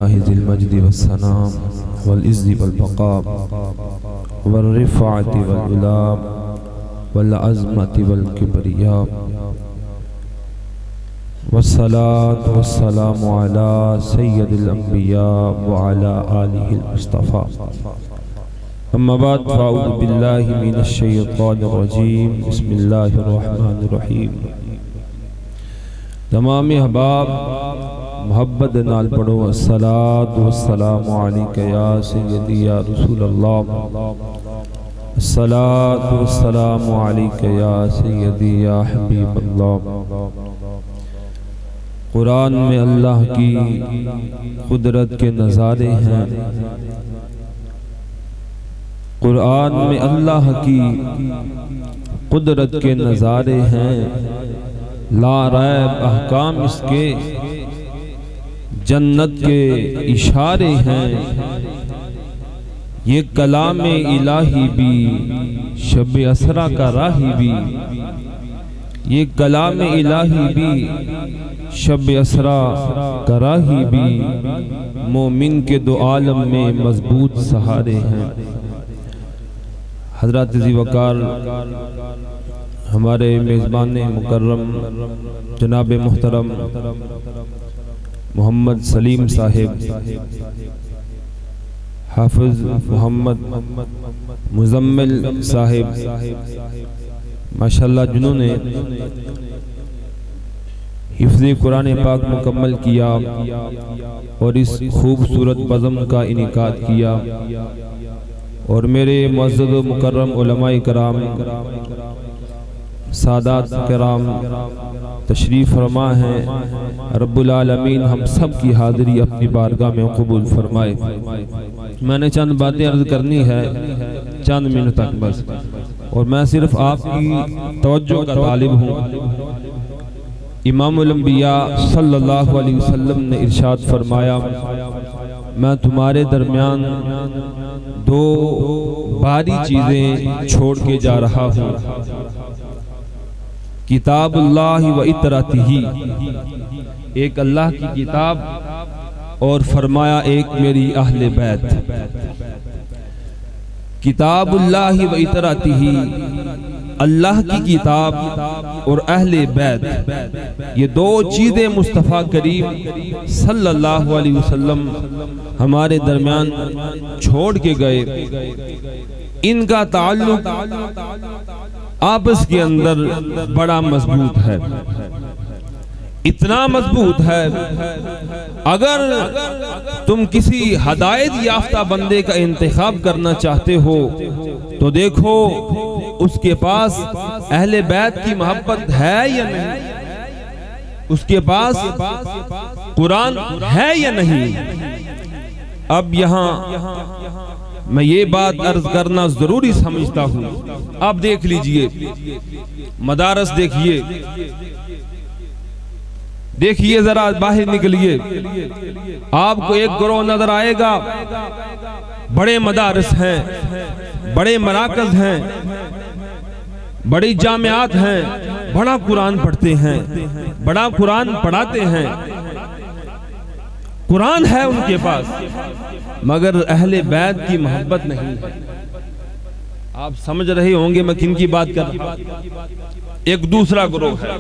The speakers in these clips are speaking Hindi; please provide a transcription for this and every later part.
ज़िल मज्दि वस्सनाम वल इज़्ज़ि वल बक़ा वल रिफ़अति वल उलाम वल अज़मति वल किब्रिया वस्सलातु वस्सलामु अला सय्यदिल अंबिया व अला आलिहिल मुस्तफ़ा अम्मा बाद फ़अऊज़ु बिल्लाहि मिनश शैतानिर रजीम बिस्मिल्लाहिर रहमानिर रहीम। तमाम अहबाब मोहब्बत नाल पढ़ो अस्सलातु वस्सलामु अलैका या सय्यदी या रसूल अल्लाह, अस्सलातु वस्सलामु अलैका या सय्यदी या हबीब अल्लाह। कुरान में अल्लाह की कुदरत के नज़ारे हैं, कुरान में अल्लाह की कुदरत के नज़ारे हैं, ला रैब अहकाम इसके जन्नत के इशारे हैं। ये कलाम इलाही भी शब असरा का राही भी, ये कलाम इलाही भी शब असरा का राही भी, मोमिन के दो आलम में मजबूत सहारे हैं। हज़रत ज़ी वक़ार हमारे मेज़बान मुकर्रम जनाब मुहतरम मोहम्मद सलीम साहिब, हाफिज मोहम्मद मुज़म्मिल साहिब माशाअल्लाह, जिन्होंने हिफ्ज़े कुरान पाक मुकम्मल किया और इस खूबसूरत बज़म का इनेकाद किया, और मेरे मुअज़्ज़ज़ मुकर्रम उलमाए कराम सादात कराम तशरीफ़ फरमा हैं। रब्बुल आलमीन हम सब की हाज़िरी अपनी बारगाह में कबूल फरमाए। मैंने चंद बातें अर्ज़ करनी है, चंद मिनट तक बस, और मैं सिर्फ आपकी तवज्जो का तालिब हूँ। इमामुल अंबिया सल्लल्लाहु अलैहि वसल्लम ने इरशाद फरमाया, मैं तुम्हारे दरमियान दो भारी चीज़ें छोड़ के जा रहा हूँ, किताबुल्लाह व इतरातिही, एक अल्लाह की किताब और फरमाया एक मेरी अहले बैत। किताबुल्लाह व इतरातिही, अल्लाह की किताब और अहले बैत, ये दो चीज़ें मुस्तफ़ा करीम सल्लल्लाहु अलैहि वसल्लम हमारे दरमियान छोड़ के गए। इनका ताल्लुक आपस के अंदर बड़ा मजबूत है, इतना मजबूत है, अगर तुम किसी हदायत याफ्ता बंदे का इंतखाब करना चाहते हो तो देखो उसके पास अहले बैत की मोहब्बत है या नहीं, उसके पास कुरान है या नहीं। अब यहाँ मैं ये बात अर्ज करना जरूरी समझता हूँ। आप देख लीजिए, मदारस देखिए, देखिए जरा बाहर निकलिए, आपको एक ग्रोह नजर आएगा, बड़े मदारस हैं, बड़े मराकज हैं, बड़ी जामियात हैं, बड़ा कुरान पढ़ते हैं, बड़ा कुरान पढ़ाते हैं, कुरान है उनके पास, मगर अहले बैत की मोहब्बत नहीं है। आप समझ रहे होंगे मैं किन की बात कर रहा हूं। एक दूसरा ग्रोह है,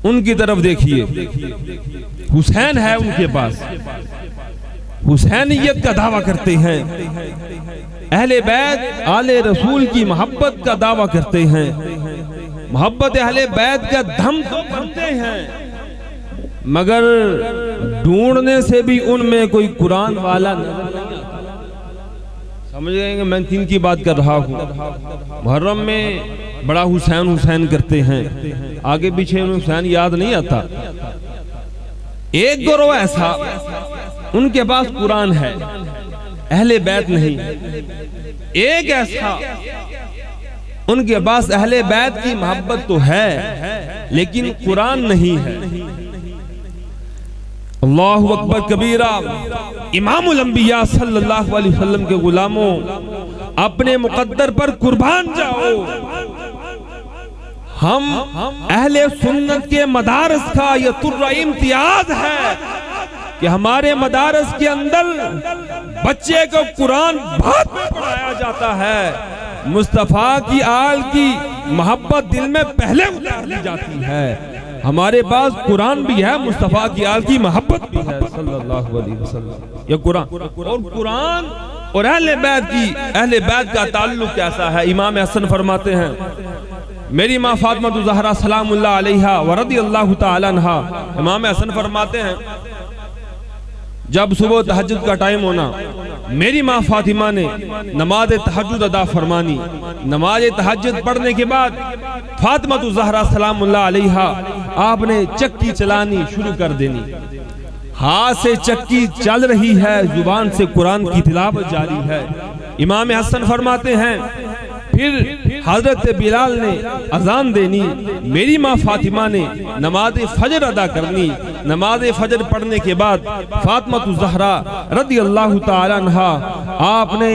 उनकी तरफ देखिए, हुसैन है उनके पास, हुसैनियत का दावा करते हैं, अहले बैत आले रसूल की मोहब्बत का दावा करते हैं, मोहब्बत अहले बैत का दम तो भरते हैं, मगर ढूंढने से भी उनमें कोई कुरान वाला नहीं। समझ गए मैं किन की बात कर रहा हूँ। मुहर्रम में बड़ा हुसैन हुसैन करते हैं, आगे पीछे हुसैन याद नहीं आता। एक गिरोह ऐसा, उनके पास कुरान है, अहले बैत नहीं। एक ऐसा, उनके पास अहले बैत की मोहब्बत तो है लेकिन कुरान नहीं है। अल्लाहु अकबर कबीरा। इमामुल अंबिया सल्लल्लाहु अलैहि वसल्लम के गुलामों, अपने मुकद्दर पर कुर्बान जाओ। हम अहले सुन्नत के मदारस का यह तुर्रा इम्तियाज है कि हमारे मदारस के अंदर बच्चे को कुरान भात में पढ़ाया जाता है। मुस्तफ़ा की आल की मोहब्बत दिल में पहले उतार ली जाती है। हमारे पास कुरान भी है, मुस्तफ़ा की आल की मोहब्बत भी है सल्लल्लाहु अलैहि वसल्लम। ये कुरान और कुरान और अहले बैत का ताल्लुक कैसा है? इमाम हसन फरमाते हैं, मेरी माँ फातिमा ज़हरा सलामुल्लाह अलैहा व रज़ियल्लाहु ताला अन्हा, इमाम हसन फरमाते हैं जब सुबह तहज्जुद का टाइम होना, मेरी माँ फातिमा ने नमाज तहज्जुद अदा फरमानी। नमाज तहज्जुद पढ़ने के बाद फातिमा ज़हरा सलामुल्लाह अलैहा आपने चक्की चलानी शुरू कर देनी। हाथ से चक्की चल रही है, जुबान से कुरान की तिलावत जारी है। इमाम हसन फरमाते हैं फिर हजरत बिलाल ने अजान देनी, मेरी माँ फातिमा ने नमाज फजर अदा करनी। नमाज फजर पढ़ने के बाद फातिमा ज़हरा रज़ियल्लाहु ताला अन्हा आपने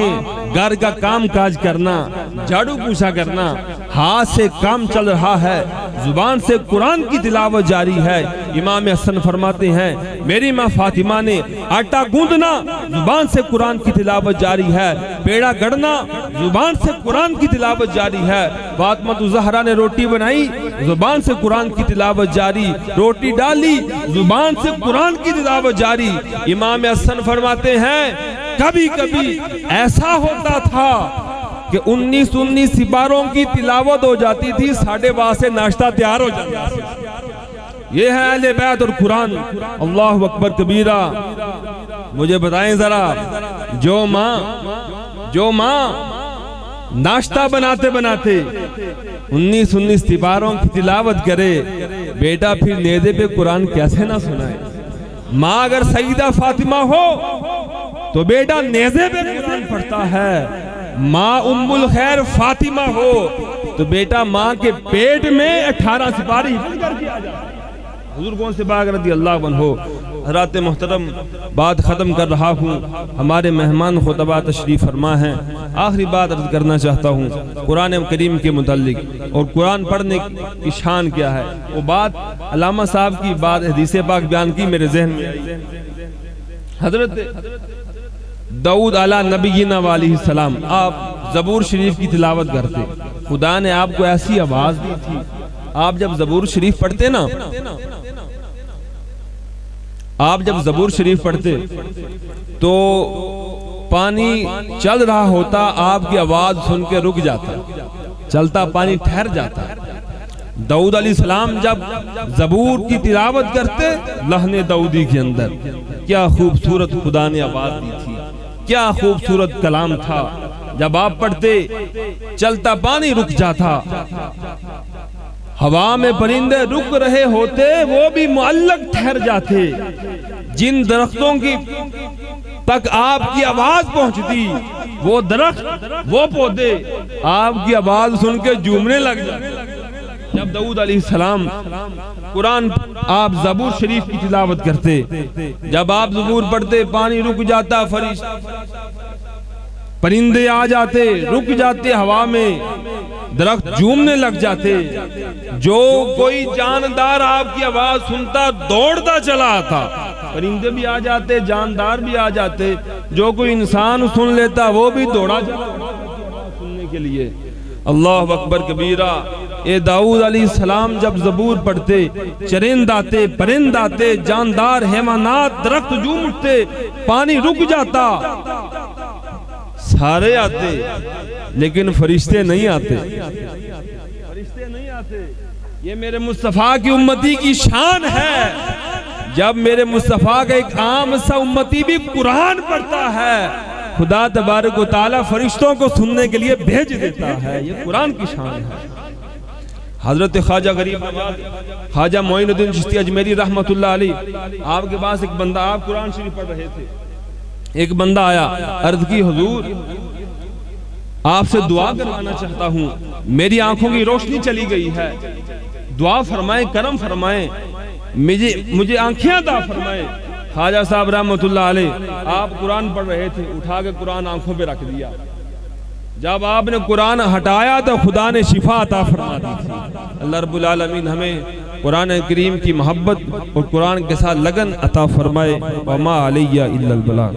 घर का काम काज करना, झाड़ू पोछा करना। हाथ से काम चल रहा है, जुबान से कुरान की तिलावत जारी है। इमाम हसन फरमाते हैं मेरी माँ फातिमा ने आटा गूंदना, जुबान से कुरान की तिलावत जारी है। पेड़ा गढ़ना, जुबान से कुरान की तिलावत जारी है। फातिमा ज़हरा ने रोटी बनाई, जुबान से कुरान की तिलावत जारी। रोटी डाली, जुबान से कुरान की तिलावत जारी। इमाम हसन फरमाते हैं कभी कभी ऐसा होता था कि 19 सिपारों की तिलावत हो जाती थी, 12:30 से नाश्ता तैयार हो जाता था। ये है अहले बैत और कुरान। अल्लाहु अकबर कबीरा। मुझे बताएं जरा, जो माँ नाश्ता बनाते बनाते 19 सिपारों की तिलावत करे, बेटा फिर नेज़े पे कुरान कैसे ना सुनाए? माँ अगर सईदा फातिमा हो तो बेटा नेज़े पे कुरान पढ़ता है। माँ उम्मुल खैर फातिमा हो तो बेटा माँ के पेट में 18 सिपारी करके आ जाता है। हुजूर कौन से बाग रज़ी अल्लाह अन्हो। हज़रात मोहतरम, बात ख़त्म कर रहा हूँ। हमारे मेहमान खुतबा तशरीफ़ फरमा हैं। आखिरी बात अर्ज़ करना चाहता हूँ कुरान करीम के मुताल्लिक़ और कुरान पढ़ने की शान क्या है। वो बात अल्लामा साहब की बात हदीस पाक बयान की मेरे जहन में आई। हज़रत दाऊद अला नबीना वाली सलाम, आप ज़बूर शरीफ की तिलावत करते। खुदा ने आपको ऐसी आवाज़ दी थी, आप जब ज़बूर शरीफ पढ़ते ना, आप जब ज़बूर शरीफ पढ़ते तो पानी चल रहा होता, आपकी आवाज सुन के रुक जाता, चलता पानी ठहर जाता। दाऊद अलैहिस्सलाम जब ज़बूर की तिलावत करते, लहने दाऊदी के अंदर क्या खूबसूरत खुदा ने आवाज दी थी, क्या खूबसूरत कलाम था। जब आप पढ़ते चलता पानी रुक जाता, हवा में परिंदे रुक रहे होते, वो भी मुअल्लक ठहर जाते। जिन दरख्तों की तक आपकी आवाज पहुंचती, वो दरख्त, वो पौधे आपकी आवाज सुन के झूमने लग जाते। जब दाऊद अलैहिस्सलाम कुरान, आप ज़बूर शरीफ की तिलावत करते, जब आप ज़बूर पढ़ते पानी रुक जाता, परिंदे आ जाते, रुक जाते हवा में, दरख्त झूमने लग जाते। जो कोई जानदार आपकी आवाज सुनता दौड़ता चला आता, परिंदे भी आ जाते, जानदार भी आ जाते। जो कोई इंसान सुन लेता वो भी दौड़ा चला सुनने के लिए। अल्लाह अकबर कबीरा। ए दाऊद अलैहिस्सलाम जब ज़बूर पढ़ते, चरिंद आते, परिंद आते, जानदार हैवानात, दरख्त झूम उठते, पानी रुक जाता, सारे आते, लेकिन फरिश्ते नहीं आते। फरिश्ते नहीं आते। ये मेरे मुस्तफ़ा की उम्मती की शान है। जब मेरे मुस्तफ़ा का एक आम सा उम्मती भी कुरान पढ़ता है, खुदा तबारक व तआला फरिश्तों को सुनने के लिए भेज देता है। ये कुरान की शान है। हजरत ख्वाजा गरीब ख्वाजा मोइनुद्दीन चिश्ती अजमेरी रहमतुल्लाह अलैह, आपके पास एक बंदा, आप कुरान शरीफ पढ़ रहे थे, एक बंदा आया, अर्ज की हुजूर आपसे दुआ करवाना चाहता हूँ, मेरी आंखों की रोशनी चली गई है, दुआ फरमाएं, करम फरमाएं, मुझे आंखें अता फरमाएं। ख्वाजा साहब रहमतुल्लाह अलैह, आप कुरान पढ़ रहे थे, उठा के कुरान आंखों पे रख दिया। जब आपने कुरान हटाया तो खुदा ने शिफा अता फरमा दी थी। अल्लाह रब्बुल आलमीन हमें कुरान करीम की मोहब्बत और कुरान के साथ लगन अता फरमाए। वमा अलैया इल्लल बलाग।